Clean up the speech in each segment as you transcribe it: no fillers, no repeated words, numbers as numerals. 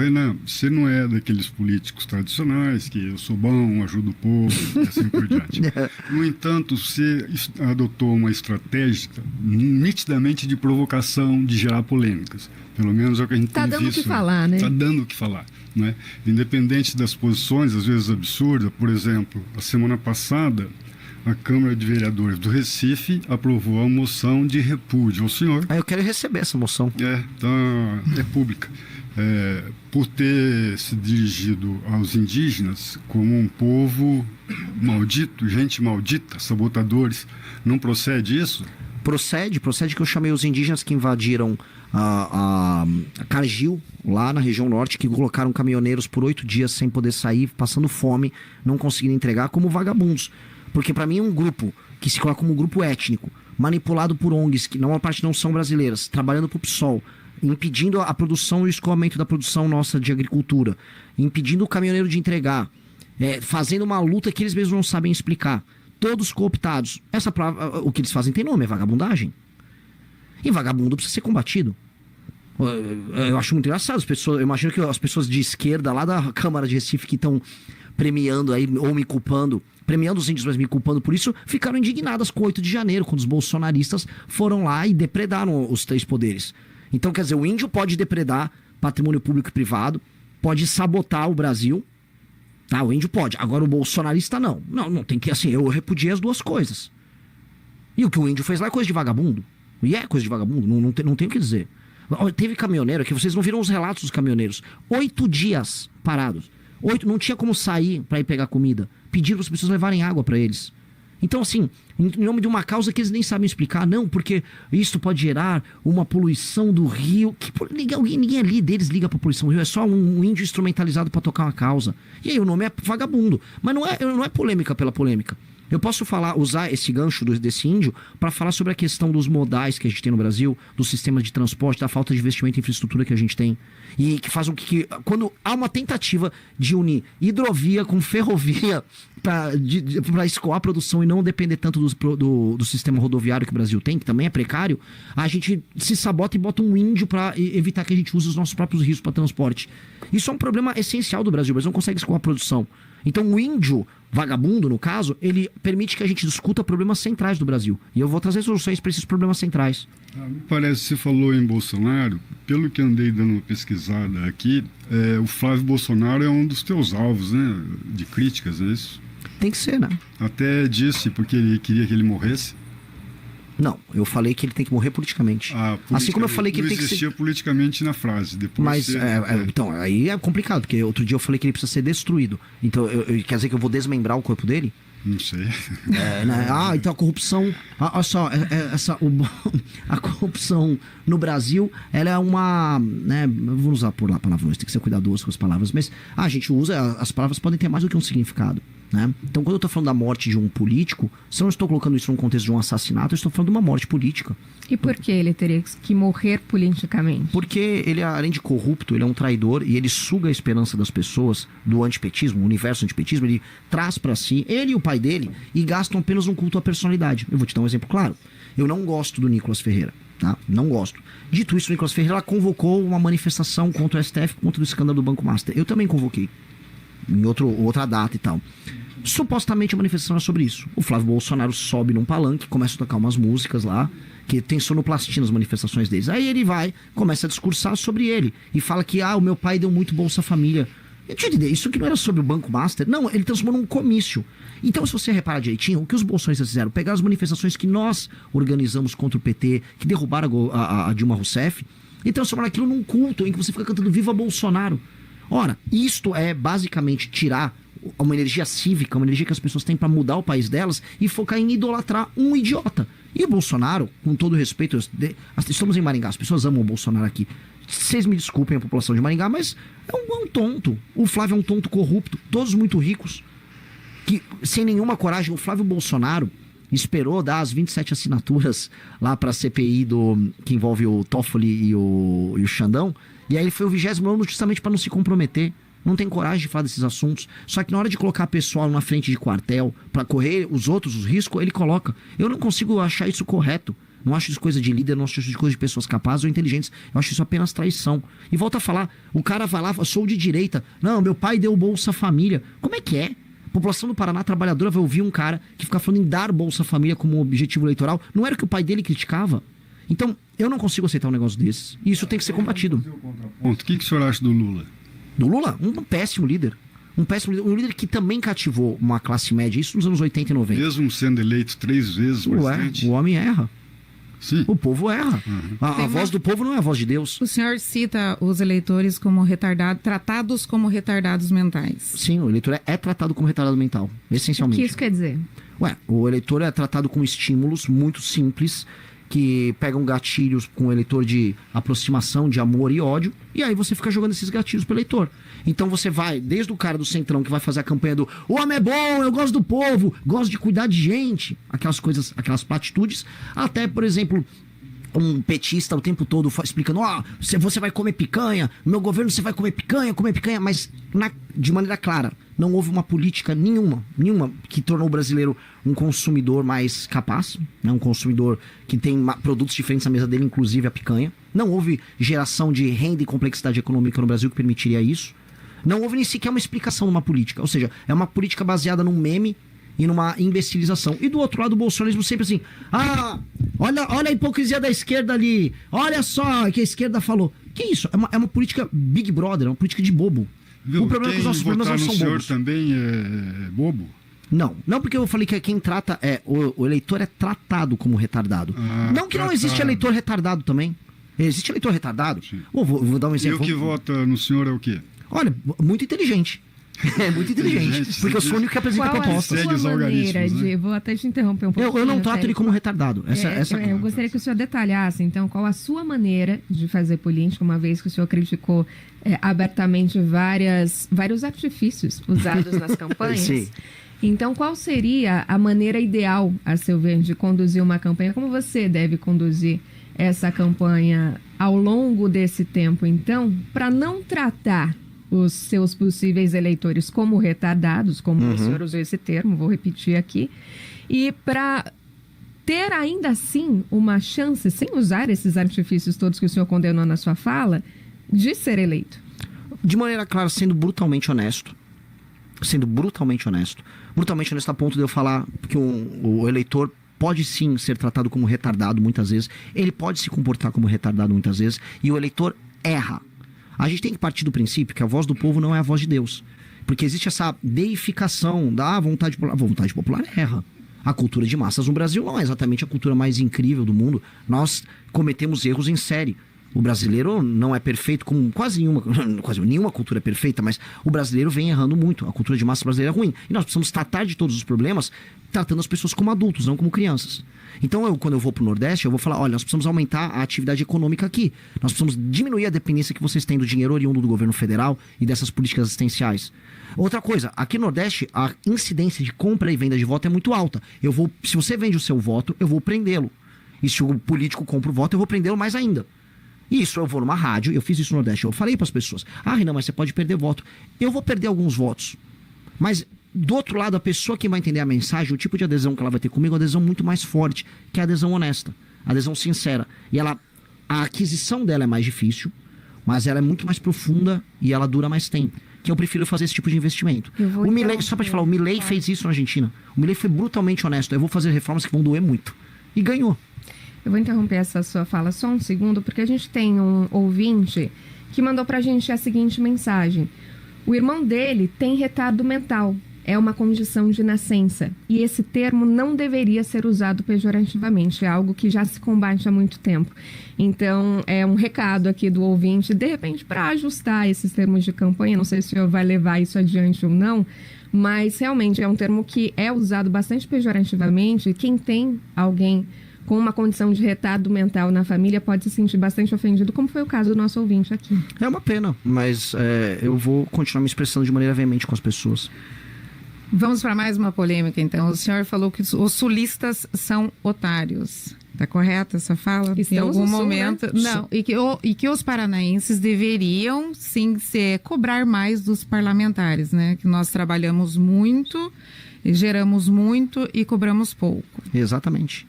Renan, você não é daqueles políticos tradicionais que eu sou bom, ajudo o povo, e assim por diante. No entanto, você adotou uma estratégia nitidamente de provocação, de gerar polêmicas. Pelo menos é o que a gente tem visto. Tá dando o que falar, né? Tá dando o que falar, né? Independente das posições, às vezes absurdas. Por exemplo, a semana passada, a Câmara de Vereadores do Recife aprovou a moção de repúdio ao senhor. Eu quero receber essa moção. É pública. Por ter se dirigido aos indígenas como um povo maldito, gente maldita, sabotadores. Não procede isso? Procede que eu chamei os indígenas que invadiram a Cargill, lá na região norte, que colocaram caminhoneiros por 8 dias sem poder sair, passando fome, não conseguindo entregar, como vagabundos. Porque para mim um grupo que se coloca como um grupo étnico, manipulado por ONGs, que na maior parte não são brasileiras, trabalhando para o PSOL, impedindo a produção e o escoamento da produção nossa de agricultura, impedindo o caminhoneiro de entregar, fazendo uma luta que eles mesmos não sabem explicar. Todos cooptados. Essa palavra, o que eles fazem tem nome, é vagabundagem. E vagabundo precisa ser combatido. Eu acho muito engraçado. Eu imagino que as pessoas de esquerda lá da Câmara de Recife que estão premiando aí, ou me culpando, premiando os índios, mas me culpando por isso, ficaram indignadas com o 8 de janeiro, quando os bolsonaristas foram lá e depredaram os 3 poderes. Então, quer dizer, o índio pode depredar patrimônio público e privado, pode sabotar o Brasil, tá? O índio pode. Agora o bolsonarista não. Não tem que, assim, eu repudiei as duas coisas. E o que o índio fez lá é coisa de vagabundo. E é coisa de vagabundo, não tem o que dizer. Teve caminhoneiro aqui, vocês não viram os relatos dos caminhoneiros. 8 dias parados. 8, não tinha como sair para ir pegar comida. Pediram para as pessoas levarem água para eles. Então, assim, em nome de uma causa que eles nem sabem explicar, não, porque isso pode gerar uma poluição do rio. Ninguém ali deles liga para poluição do rio, é só um índio instrumentalizado para tocar uma causa. E aí o nome é vagabundo. Mas não é polêmica pela polêmica. Eu posso usar esse gancho desse índio para falar sobre a questão dos modais que a gente tem no Brasil, do sistema de transporte, da falta de investimento em infraestrutura que a gente tem. E que faz com que quando há uma tentativa de unir hidrovia com ferrovia para escoar a produção e não depender tanto do sistema rodoviário que o Brasil tem, que também é precário, a gente se sabota e bota um índio para evitar que a gente use os nossos próprios rios para transporte. Isso é um problema essencial do Brasil. O Brasil não consegue escoar a produção. Então o índio vagabundo, no caso, ele permite que a gente discuta problemas centrais do Brasil. E eu vou trazer soluções para esses problemas centrais. Me parece que você falou em Bolsonaro. Pelo que andei dando uma pesquisada aqui, o Flávio Bolsonaro é um dos teus alvos, né, de críticas, é isso? Tem que ser, né? Até disse porque ele queria que ele morresse. Não, eu falei que ele tem que morrer politicamente. Assim como eu falei que ele tem que ser... existia politicamente na frase. Depois mas, então, aí é complicado, porque outro dia eu falei que ele precisa ser destruído. Então, quer dizer que eu vou desmembrar o corpo dele? Não sei. Né? Então a corrupção... Olha só, a corrupção no Brasil, ela é uma... Né, vou usar por lá palavrões, tem que ser cuidadoso com as palavras, mas a gente usa, as palavras podem ter mais do que um significado. Né? Então, quando eu estou falando da morte de um político, se eu não estou colocando isso num contexto de um assassinato, eu estou falando de uma morte política. E por que ele teria que morrer politicamente? Porque ele, além de corrupto, ele é um traidor e ele suga a esperança das pessoas do antipetismo, o universo antipetismo, ele traz para si, ele e o pai dele, e gastam apenas um culto à personalidade. Eu vou te dar um exemplo claro. Eu não gosto do Nicolas Ferreira, tá? Não gosto. Dito isso, o Nicolas Ferreira convocou uma manifestação contra o STF, contra o escândalo do Banco Master. Eu também convoquei. Em outra data e tal. Supostamente a manifestação é sobre isso. O Flávio Bolsonaro sobe num palanque, começa a tocar umas músicas lá, que tem sonoplastia nas manifestações deles. Aí ele começa a discursar sobre ele. E fala que, o meu pai deu muito Bolsa Família. Eu tinha ideia, isso que não era sobre o Banco Master. Não, ele transformou num comício. Então, se você reparar direitinho, o que os bolsonaristas fizeram? Pegaram as manifestações que nós organizamos contra o PT, que derrubaram a Dilma Rousseff, e transformaram aquilo num culto em que você fica cantando Viva Bolsonaro. Ora, isto é basicamente tirar uma energia cívica, uma energia que as pessoas têm para mudar o país delas e focar em idolatrar um idiota. E o Bolsonaro, com todo respeito, estamos em Maringá, as pessoas amam o Bolsonaro aqui. Vocês me desculpem a população de Maringá, mas é um tonto. O Flávio é um tonto corrupto, todos muito ricos, que sem nenhuma coragem, o Flávio Bolsonaro esperou dar as 27 assinaturas lá para a CPI que envolve o Toffoli e o Xandão. E aí ele foi o 29º justamente para não se comprometer. Não tem coragem de falar desses assuntos. Só que na hora de colocar pessoal na frente de quartel para correr os riscos, ele coloca. Eu não consigo achar isso correto. Não acho isso coisa de líder, não acho isso coisa de pessoas capazes ou inteligentes. Eu acho isso apenas traição. E volta a falar, o cara vai lá, sou de direita. Não, meu pai deu Bolsa Família. Como é que é? A população do Paraná trabalhadora vai ouvir um cara que fica falando em dar Bolsa Família como objetivo eleitoral. Não era o que o pai dele criticava? Então, eu não consigo aceitar um negócio desses. E isso tem que ser combatido. O que o senhor acha do Lula? Do Lula? Um péssimo líder. Um líder que também cativou uma classe média, isso nos anos 80 e 90. Mesmo sendo eleito 3 vezes presidente? O homem erra. Sim. O povo erra. A voz do povo não é a voz de Deus. O senhor cita os eleitores como retardados, tratados como retardados mentais. Sim, o eleitor é tratado como retardado mental, essencialmente. O que isso quer dizer? O eleitor é tratado com estímulos muito simples, que pegam gatilhos com o eleitor de aproximação, de amor e ódio, e aí você fica jogando esses gatilhos pro eleitor. Então você vai, desde o cara do centrão que vai fazer a campanha do o homem é bom, eu gosto do povo, gosto de cuidar de gente, aquelas coisas, aquelas platitudes, até, por exemplo, um petista o tempo todo explicando, você vai comer picanha, no meu governo você vai comer picanha, mas de maneira clara. Não houve uma política nenhuma que tornou o brasileiro um consumidor mais capaz, né? Um consumidor que tem produtos diferentes na mesa dele, inclusive a picanha. Não houve geração de renda e complexidade econômica no Brasil que permitiria isso. Não houve nem sequer uma explicação numa política. Ou seja, é uma política baseada num meme e numa imbecilização. E do outro lado, o bolsonarismo sempre assim, olha a hipocrisia da esquerda ali, olha só o que a esquerda falou. Que isso? É uma política Big Brother, é uma política de bobo. Viu? O problema é que os nossos problemas não são senhor bobos. Também é bobo? Não porque eu falei que quem trata o eleitor é tratado como retardado. Não que não existe eleitor retardado também. Existe eleitor retardado. Vou dar um exemplo. E o que vota no senhor é o quê? Olha, muito inteligente. É muito inteligente. Porque eu sou o único que apresenta propostas. Segue os algarismos, né? Vou até te interromper um pouquinho. Eu não trato ele como retardado. Eu gostaria que o senhor detalhasse, então, qual a sua maneira de fazer política, uma vez que o senhor criticou abertamente vários artifícios usados nas campanhas. Sim. Então, qual seria a maneira ideal, a seu ver, de conduzir uma campanha? Como você deve conduzir essa campanha ao longo desse tempo, então, para não tratar os seus possíveis eleitores como retardados, como o senhor usou esse termo, vou repetir aqui, e para ter ainda assim uma chance, sem usar esses artifícios todos que o senhor condenou na sua fala, de ser eleito? De maneira clara, sendo brutalmente honesto. Brutalmente honesto a ponto de eu falar que o eleitor pode sim ser tratado como retardado muitas vezes, ele pode se comportar como retardado muitas vezes, e o eleitor erra. A gente tem que partir do princípio que a voz do povo não é a voz de Deus. Porque existe essa deificação da vontade popular. A vontade popular erra. A cultura de massas no Brasil não é exatamente a cultura mais incrível do mundo. Nós cometemos erros em série. O brasileiro não é perfeito, como quase nenhuma cultura é perfeita, mas o brasileiro vem errando muito. A cultura de massa brasileira é ruim. E nós precisamos tratar de todos os problemas tratando as pessoas como adultos, não como crianças. Então, quando eu vou pro Nordeste, eu vou falar, olha, nós precisamos aumentar a atividade econômica aqui. Nós precisamos diminuir a dependência que vocês têm do dinheiro oriundo do governo federal e dessas políticas assistenciais. Outra coisa, aqui no Nordeste, a incidência de compra e venda de voto é muito alta. Se você vende o seu voto, eu vou prendê-lo. E se o político compra o voto, eu vou prendê-lo mais ainda. Isso, eu vou numa rádio, eu fiz isso no Nordeste, eu falei para as pessoas, Renan, mas você pode perder voto. Eu vou perder alguns votos. Mas, do outro lado, a pessoa que vai entender a mensagem, o tipo de adesão que ela vai ter comigo, é uma adesão muito mais forte, que é a adesão honesta, a adesão sincera. E a aquisição dela é mais difícil, mas ela é muito mais profunda e ela dura mais tempo. Que eu prefiro fazer esse tipo de investimento. O Milei, só para te falar, o Milei fez isso na Argentina. O Milei foi brutalmente honesto. Eu vou fazer reformas que vão doer muito. E ganhou. Eu vou interromper essa sua fala só um segundo, porque a gente tem um ouvinte que mandou pra gente a seguinte mensagem. O irmão dele tem retardo mental. É uma condição de nascença. E esse termo não deveria ser usado pejorativamente. É algo que já se combate há muito tempo. Então, é um recado aqui do ouvinte, de repente, para ajustar esses termos de campanha. Não sei se o senhor vai levar isso adiante ou não, mas realmente é um termo que é usado bastante pejorativamente. Quem tem alguém com uma condição de retardo mental na família pode se sentir bastante ofendido, como foi o caso do nosso ouvinte aqui. É uma pena, mas eu vou continuar me expressando de maneira veemente com as pessoas. Vamos para mais uma polêmica, então. O senhor falou que os sulistas são otários. Está correta essa fala? Estamos em algum no sul, momento, né? Não, e que os paranaenses deveriam, sim, cobrar mais dos parlamentares, né? Que nós trabalhamos muito, geramos muito e cobramos pouco. Exatamente.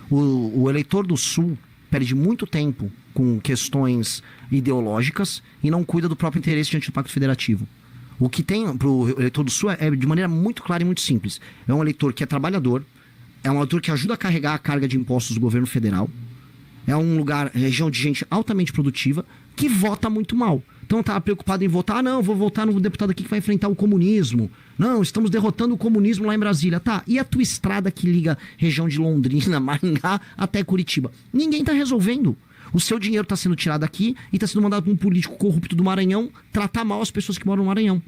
O eleitor do Sul perde muito tempo com questões ideológicas e não cuida do próprio interesse diante do Pacto Federativo. O que tem para o eleitor do Sul é de maneira muito clara e muito simples. É um eleitor que é trabalhador, é um eleitor que ajuda a carregar a carga de impostos do governo federal, é um lugar, região de gente altamente produtiva, que vota muito mal. Então tá preocupado em votar, não, vou votar no deputado aqui que vai enfrentar o comunismo. Não, estamos derrotando o comunismo lá em Brasília. Tá, e a tua estrada que liga região de Londrina, Maringá até Curitiba? Ninguém tá resolvendo. O seu dinheiro está sendo tirado aqui e está sendo mandado para um político corrupto do Maranhão tratar mal as pessoas que moram no Maranhão.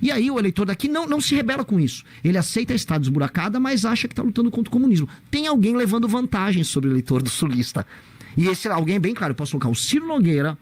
E aí o eleitor daqui não se rebela com isso. Ele aceita a estrada esburacada, mas acha que está lutando contra o comunismo. Tem alguém levando vantagem sobre o eleitor do sulista. E esse alguém é bem claro. Eu posso colocar o Ciro Nogueira,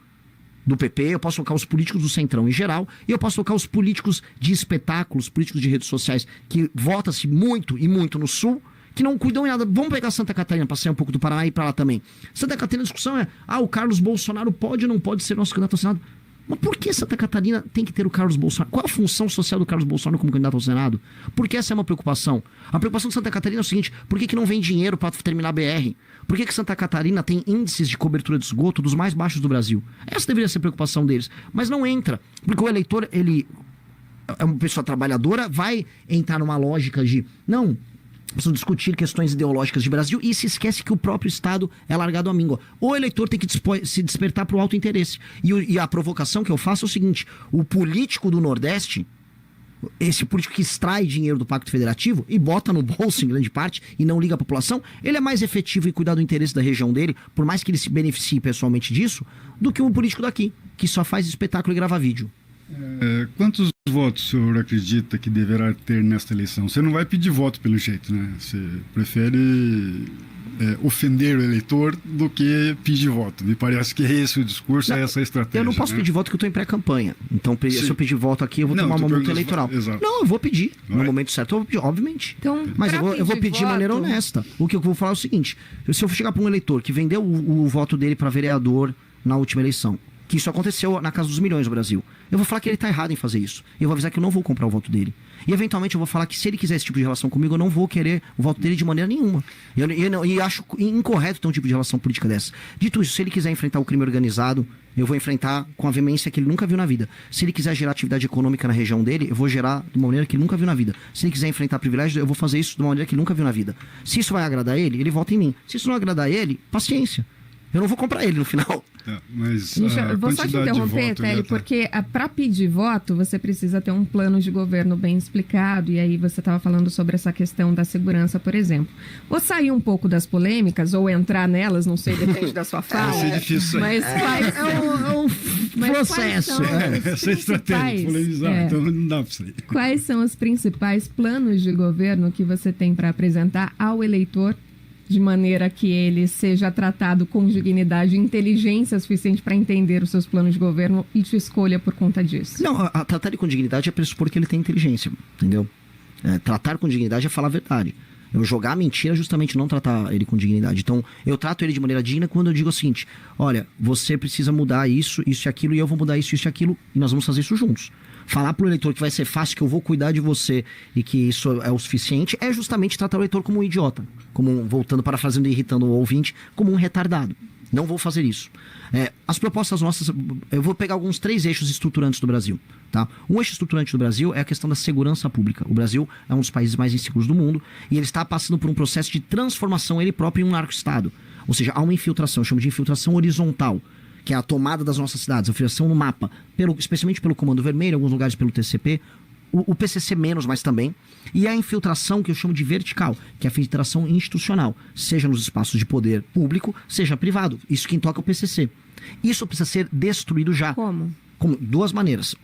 do PP, eu posso colocar os políticos do Centrão em geral, e eu posso colocar os políticos de espetáculos, políticos de redes sociais, que vota-se muito e muito no Sul, que não cuidam em nada. Vamos pegar Santa Catarina, para sair um pouco do Paraná e ir para lá também. Santa Catarina, a discussão é, o Carlos Bolsonaro pode ou não pode ser nosso candidato ao Senado? Mas por que Santa Catarina tem que ter o Carlos Bolsonaro? Qual a função social do Carlos Bolsonaro como candidato ao Senado? Por que essa é uma preocupação? A preocupação de Santa Catarina é o seguinte, por que não vem dinheiro para terminar a BR? Por que Santa Catarina tem índices de cobertura de esgoto dos mais baixos do Brasil? Essa deveria ser a preocupação deles. Mas não entra, porque o eleitor, ele é uma pessoa trabalhadora, vai entrar numa lógica de, não, precisam discutir questões ideológicas de Brasil e se esquece que o próprio Estado é largado à míngua. O eleitor tem que se despertar para o alto interesse. E a provocação que eu faço é o seguinte, o político do Nordeste, esse político que extrai dinheiro do Pacto Federativo e bota no bolso em grande parte e não liga à população, ele é mais efetivo em cuidar do interesse da região dele, por mais que ele se beneficie pessoalmente disso, do que um político daqui, que só faz espetáculo e grava vídeo. Quantos votos o senhor acredita que deverá ter nesta eleição? Você não vai pedir voto pelo jeito, né? Você prefere ofender o eleitor do que pedir voto. Me parece que esse o discurso, é essa a estratégia. Eu não posso pedir voto porque eu estou em pré-campanha. Então, se eu pedir voto aqui, eu vou tomar uma multa eleitoral. Exato. Não, eu vou pedir. No momento certo, eu vou pedir, obviamente. Então, mas eu vou pedir de maneira honesta. O que eu vou falar é o seguinte: se eu chegar para um eleitor que vendeu o voto dele para vereador na última eleição, que isso aconteceu na casa dos milhões no Brasil, eu vou falar que ele está errado em fazer isso. Eu vou avisar que eu não vou comprar o voto dele. E eventualmente eu vou falar que se ele quiser esse tipo de relação comigo, eu não vou querer o voto dele de maneira nenhuma. E acho incorreto ter um tipo de relação política dessa. Dito isso, se ele quiser enfrentar o crime organizado, eu vou enfrentar com a veemência que ele nunca viu na vida. Se ele quiser gerar atividade econômica na região dele, eu vou gerar de uma maneira que ele nunca viu na vida. Se ele quiser enfrentar privilégios, eu vou fazer isso de uma maneira que ele nunca viu na vida. Se isso vai agradar ele, ele vota em mim. Se isso não agradar ele, paciência. Eu não vou comprar ele no final. Mas eu vou só te interromper, Télio, porque para pedir voto você precisa ter um plano de governo bem explicado, e aí você estava falando sobre essa questão da segurança, por exemplo. Vou sair um pouco das polêmicas ou entrar nelas, não sei, depende da sua fala. É difícil. Mas um processo. Essa estratégia, polemizar, então não dá para sair. Quais são os principais planos de governo que você tem para apresentar ao eleitor, de maneira que ele seja tratado com dignidade e inteligência suficiente para entender os seus planos de governo e te escolha por conta disso? Não, tratar ele com dignidade é pressupor que ele tem inteligência, entendeu? Tratar com dignidade é falar a verdade. Eu jogar a mentira é justamente não tratar ele com dignidade. Então, eu trato ele de maneira digna quando eu digo o seguinte: olha, você precisa mudar isso, isso e aquilo, e eu vou mudar isso, isso e aquilo, e nós vamos fazer isso juntos. Falar pro eleitor que vai ser fácil, que eu vou cuidar de você e que isso é o suficiente, é justamente tratar o eleitor como um idiota. Voltando, parafraseando e irritando o ouvinte, como um retardado. Não vou fazer isso. As propostas nossas, eu vou pegar alguns 3 eixos estruturantes do Brasil. Tá? Um eixo estruturante do Brasil é a questão da segurança pública. O Brasil é um dos países mais inseguros do mundo e ele está passando por um processo de transformação ele próprio em um narco-estado. Ou seja, há uma infiltração, eu chamo de infiltração horizontal, que é a tomada das nossas cidades, a infiltração no mapa, especialmente pelo Comando Vermelho, em alguns lugares pelo TCP, o PCC menos, mas também, e a infiltração que eu chamo de vertical, que é a infiltração institucional, seja nos espaços de poder público, seja privado. Isso quem toca é o PCC. Isso precisa ser destruído já. Como? 2 maneiras.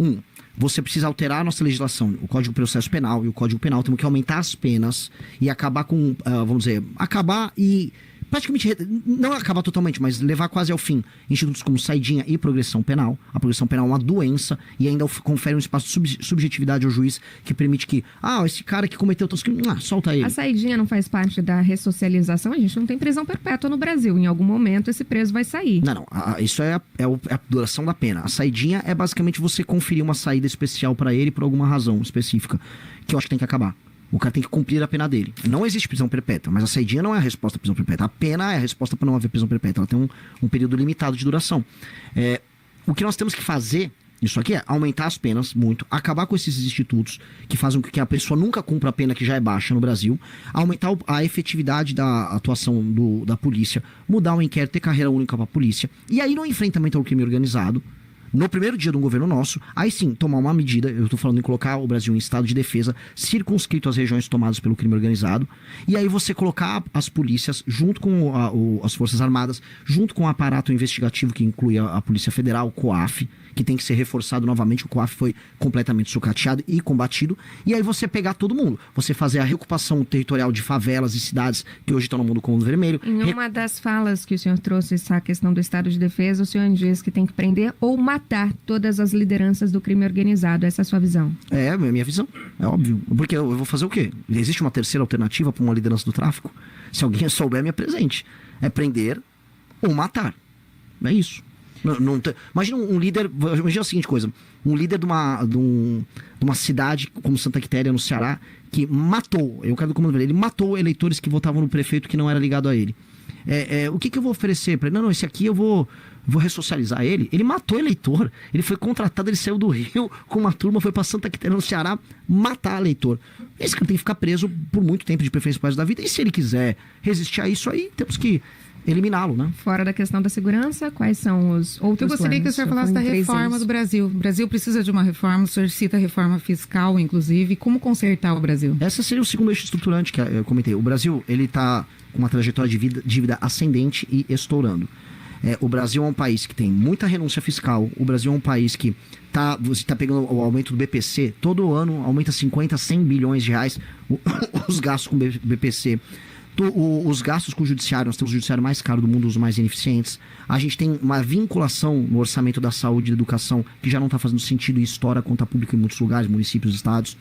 Você precisa alterar a nossa legislação, o Código de Processo Penal e o Código Penal. Temos que aumentar as penas e acabar com, acabar e praticamente, não acabar totalmente, mas levar quase ao fim institutos como saidinha e progressão penal. A progressão penal é uma doença e ainda confere um espaço de subjetividade ao juiz que permite que, esse cara que cometeu tantos crimes, solta ele. A saidinha não faz parte da ressocialização? A gente não tem prisão perpétua no Brasil. Em algum momento esse preso vai sair. Não. Isso é a duração da pena. A saidinha é basicamente você conferir uma saída especial para ele por alguma razão específica, que eu acho que tem que acabar. O cara tem que cumprir a pena dele. Não existe prisão perpétua, mas a saidinha não é a resposta à prisão perpétua. A pena é a resposta para não haver prisão perpétua. Ela tem um período limitado de duração. O que nós temos que fazer, isso aqui, é aumentar as penas muito, acabar com esses institutos que fazem com que a pessoa nunca cumpra a pena que já é baixa no Brasil, aumentar a efetividade da atuação da polícia, mudar o inquérito, ter carreira única para a polícia. E aí, no enfrentamento ao crime organizado, no primeiro dia do governo nosso, aí sim, tomar uma medida, eu estou falando em colocar o Brasil em estado de defesa, circunscrito às regiões tomadas pelo crime organizado, e aí você colocar as polícias junto com as Forças Armadas, junto com o aparato investigativo que inclui a Polícia Federal, o COAF, que tem que ser reforçado novamente, o COAF foi completamente sucateado e combatido, e aí você pegar todo mundo, você fazer a reocupação territorial de favelas e cidades que hoje estão no mundo comum vermelho. Em uma das falas que o senhor trouxe essa questão do estado de defesa, o senhor diz que tem que prender ou matar todas as lideranças do crime organizado. Essa é a sua visão? É, minha visão, é óbvio. Porque eu vou fazer o quê? Existe uma terceira alternativa para uma liderança do tráfico? Se alguém souber, me apresente. É prender ou matar. É isso. Imagina um líder, imagina a seguinte coisa, um líder de uma cidade como Santa Quitéria, no Ceará, que matou, eu quero do comando vermelho, ele matou eleitores que votavam no prefeito que não era ligado a ele. O que eu vou oferecer para ele? Não, esse aqui eu vou ressocializar ele. Ele matou eleitor, ele foi contratado, ele saiu do Rio com uma turma, foi para Santa Quitéria, no Ceará, matar eleitor. Esse cara tem que ficar preso por muito tempo, de preferência para da vida, e se ele quiser resistir a isso aí, temos que eliminá-lo, né? Fora da questão da segurança, quais são os outros Eu gostaria que o senhor falasse da reforma do Brasil. O Brasil precisa de uma reforma, o senhor cita a reforma fiscal, inclusive. Como consertar o Brasil? Essa seria o segundo eixo estruturante que eu comentei. O Brasil, ele está com uma trajetória de dívida ascendente e estourando. O Brasil é um país que tem muita renúncia fiscal. O Brasil é um país que você está pegando o aumento do BPC. Todo ano aumenta 50, 100 bilhões de reais os gastos com o BPC. Os gastos com o judiciário, nós temos o judiciário mais caro do mundo, os mais ineficientes. A gente tem uma vinculação no orçamento da saúde e da educação que já não está fazendo sentido e estoura a conta pública em muitos lugares, municípios, estados.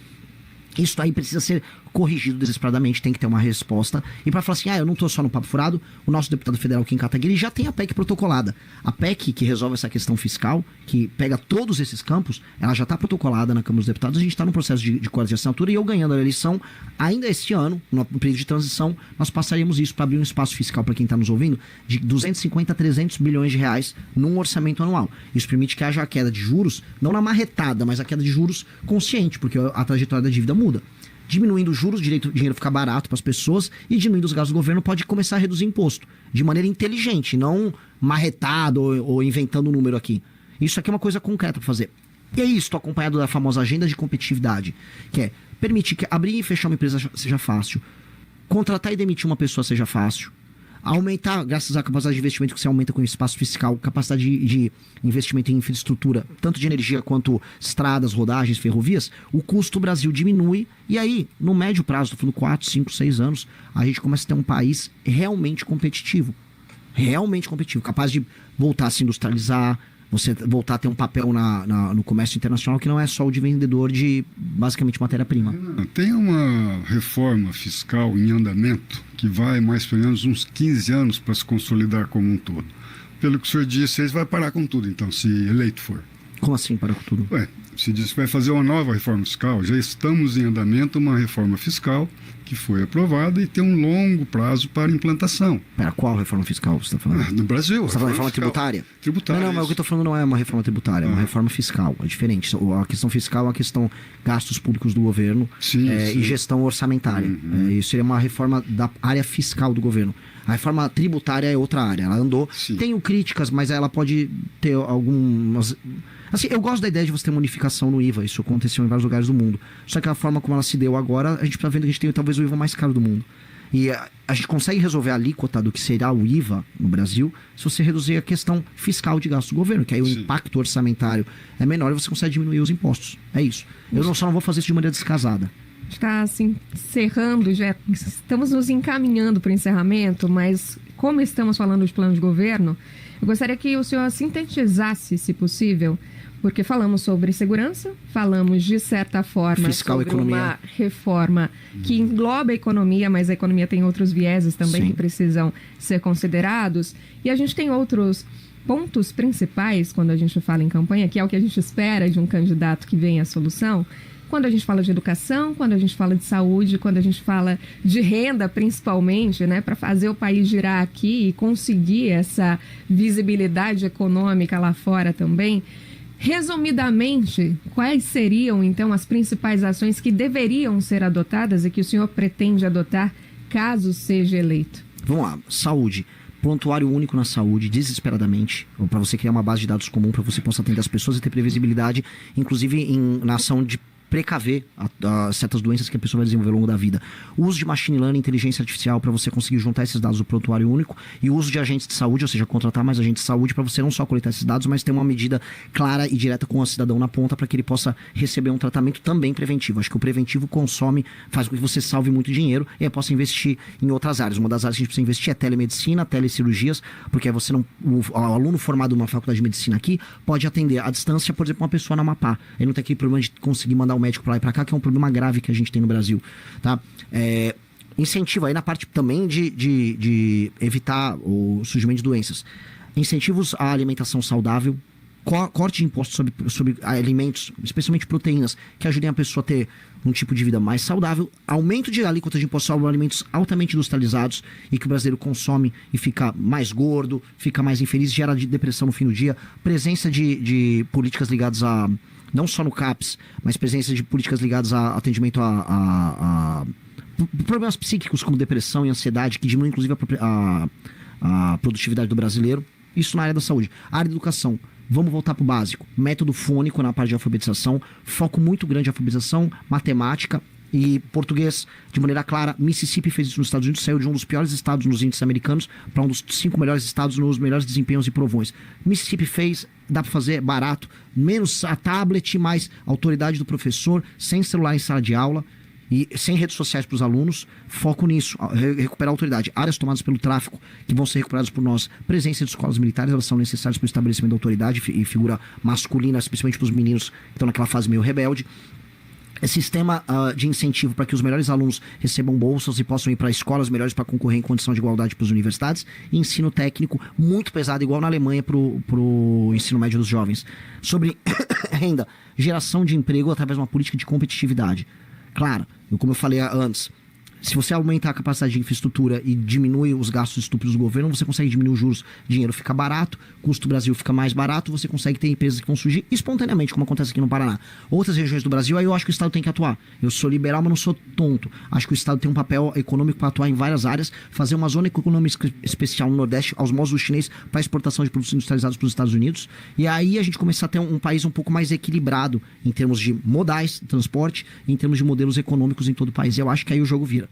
Isso aí precisa ser corrigido desesperadamente, tem que ter uma resposta. E para falar assim, eu não estou só no papo furado, o nosso deputado federal Kim Kataguiri já tem a PEC protocolada. A PEC que resolve essa questão fiscal, que pega todos esses campos, ela já está protocolada na Câmara dos Deputados. A gente está no processo de coleta de assinatura, e eu ganhando a eleição, ainda este ano, no período de transição, nós passaríamos isso para abrir um espaço fiscal para quem está nos ouvindo, de 250 a 300 bilhões de reais num orçamento anual. Isso permite que haja a queda de juros, não na marretada, mas a queda de juros consciente, porque a trajetória da dívida muda. Diminuindo os juros, o dinheiro fica barato para as pessoas, e diminuindo os gastos do governo pode começar a reduzir imposto de maneira inteligente, não marretado ou inventando um número aqui. Isso aqui é uma coisa concreta para fazer. E é isso, acompanhado da famosa agenda de competitividade, que é permitir que abrir e fechar uma empresa seja fácil, contratar e demitir uma pessoa seja fácil, aumentar, graças à capacidade de investimento que você aumenta com o espaço fiscal, capacidade de investimento em infraestrutura, tanto de energia quanto estradas, rodagens, ferrovias, o custo do Brasil diminui, e aí, no médio prazo, estou falando 4, 5, 6 anos, a gente começa a ter um país realmente competitivo, capaz de voltar a se industrializar, você voltar a ter um papel no comércio internacional que não é só o de vendedor de, basicamente, matéria-prima. Tem uma reforma fiscal em andamento que vai mais ou menos uns 15 anos para se consolidar como um todo. Pelo que o senhor disse, vocês vai parar com tudo, então, se eleito for. Como assim parar com tudo? Se diz que vai fazer uma nova reforma fiscal, já estamos em andamento uma reforma fiscal que foi aprovada e tem um longo prazo para implantação. Pera, qual reforma fiscal você está falando? No Brasil. Você está falando reforma tributária? Tributária. Não, mas o que eu estou falando não é uma reforma tributária, é uma reforma fiscal. É diferente. A questão fiscal é a questão gastos públicos do governo e gestão orçamentária. Isso seria uma reforma da área fiscal do governo. A reforma tributária é outra área. Ela andou. Sim. Tenho críticas, mas ela pode ter algumas. Assim, eu gosto da ideia de você ter uma unificação no IVA. Isso aconteceu em vários lugares do mundo. Só que a forma como ela se deu agora, a gente está vendo que a gente tem talvez o IVA mais caro do mundo. E a gente consegue resolver a alíquota do que será o IVA no Brasil se você reduzir a questão fiscal de gasto do governo, que aí o impacto orçamentário é menor e você consegue diminuir os impostos. É isso. Eu só não vou fazer isso de maneira descasada. Está assim, encerrando, já estamos nos encaminhando para o encerramento, mas como estamos falando de plano de governo, eu gostaria que o senhor sintetizasse, se possível, porque falamos sobre segurança, falamos de certa forma fiscal, sobre economia. Uma reforma que engloba a economia, mas a economia tem outros vieses também que precisam ser considerados, e a gente tem outros pontos principais quando a gente fala em campanha, que é o que a gente espera de um candidato que venha à solução, quando a gente fala de educação, quando a gente fala de saúde, quando a gente fala de renda, principalmente, né, para fazer o país girar aqui e conseguir essa visibilidade econômica lá fora também. Resumidamente, quais seriam, então, as principais ações que deveriam ser adotadas e que o senhor pretende adotar caso seja eleito? Vamos lá, saúde. Prontuário único na saúde, desesperadamente, para você criar uma base de dados comum, para você possa atender as pessoas e ter previsibilidade, inclusive na ação de precaver certas doenças que a pessoa vai desenvolver ao longo da vida. O uso de machine learning, inteligência artificial, para você conseguir juntar esses dados do prontuário único, e o uso de agentes de saúde, ou seja, contratar mais agentes de saúde para você não só coletar esses dados, mas ter uma medida clara e direta com o cidadão na ponta para que ele possa receber um tratamento também preventivo. Acho que o preventivo faz com que você salve muito dinheiro e aí possa investir em outras áreas. Uma das áreas que a gente precisa investir é telemedicina, telecirurgias, porque aí você não, o aluno formado numa faculdade de medicina aqui pode atender à distância, por exemplo, uma pessoa na Amapá. Ele não tem aquele problema de conseguir mandar o médico para lá e para cá, que é um problema grave que a gente tem no Brasil, tá? Incentivo aí na parte também de evitar o surgimento de doenças. Incentivos à alimentação saudável, corte de impostos sobre alimentos, especialmente proteínas, que ajudem a pessoa a ter um tipo de vida mais saudável, aumento de alíquota de impostos sobre alimentos altamente industrializados e que o brasileiro consome e fica mais gordo, fica mais infeliz, gera depressão no fim do dia, presença de políticas ligadas a, não só no CAPS, mas presença de políticas ligadas a atendimento a problemas psíquicos como depressão e ansiedade, que diminuem inclusive a produtividade do brasileiro. Isso na área da saúde. A área da educação, vamos voltar para o básico. Método fônico na parte de alfabetização, foco muito grande em alfabetização, matemática e português de maneira clara. Mississippi fez isso nos Estados Unidos, saiu de um dos piores estados nos índices americanos para um dos 5 melhores estados nos melhores desempenhos e provões. Mississippi fez, dá para fazer barato, menos a tablet, mais autoridade do professor, sem celular em sala de aula e sem redes sociais para os alunos. Foco nisso, recuperar a autoridade. Áreas tomadas pelo tráfico, que vão ser recuperadas por nós. Presença de escolas militares, elas são necessárias para o estabelecimento da autoridade e figura masculina, especialmente para os meninos que estão naquela fase meio rebelde. Sistema de incentivo para que os melhores alunos recebam bolsas e possam ir para escolas melhores para concorrer em condição de igualdade para as universidades. E ensino técnico muito pesado, igual na Alemanha, para o ensino médio dos jovens. Sobre renda, geração de emprego através de uma política de competitividade. Claro, como eu falei antes, se você aumentar a capacidade de infraestrutura e diminui os gastos estúpidos do governo, você consegue diminuir os juros, dinheiro fica barato, custo do Brasil fica mais barato, você consegue ter empresas que vão surgir espontaneamente, como acontece aqui no Paraná. Outras regiões do Brasil, aí eu acho que o Estado tem que atuar. Eu sou liberal, mas não sou tonto. Acho que o Estado tem um papel econômico para atuar em várias áreas, fazer uma zona econômica especial no Nordeste, aos moldes do chinês, para exportação de produtos industrializados para os Estados Unidos. E aí a gente começar a ter um país um pouco mais equilibrado em termos de modais, transporte, em termos de modelos econômicos em todo o país. Eu acho que aí o jogo vira.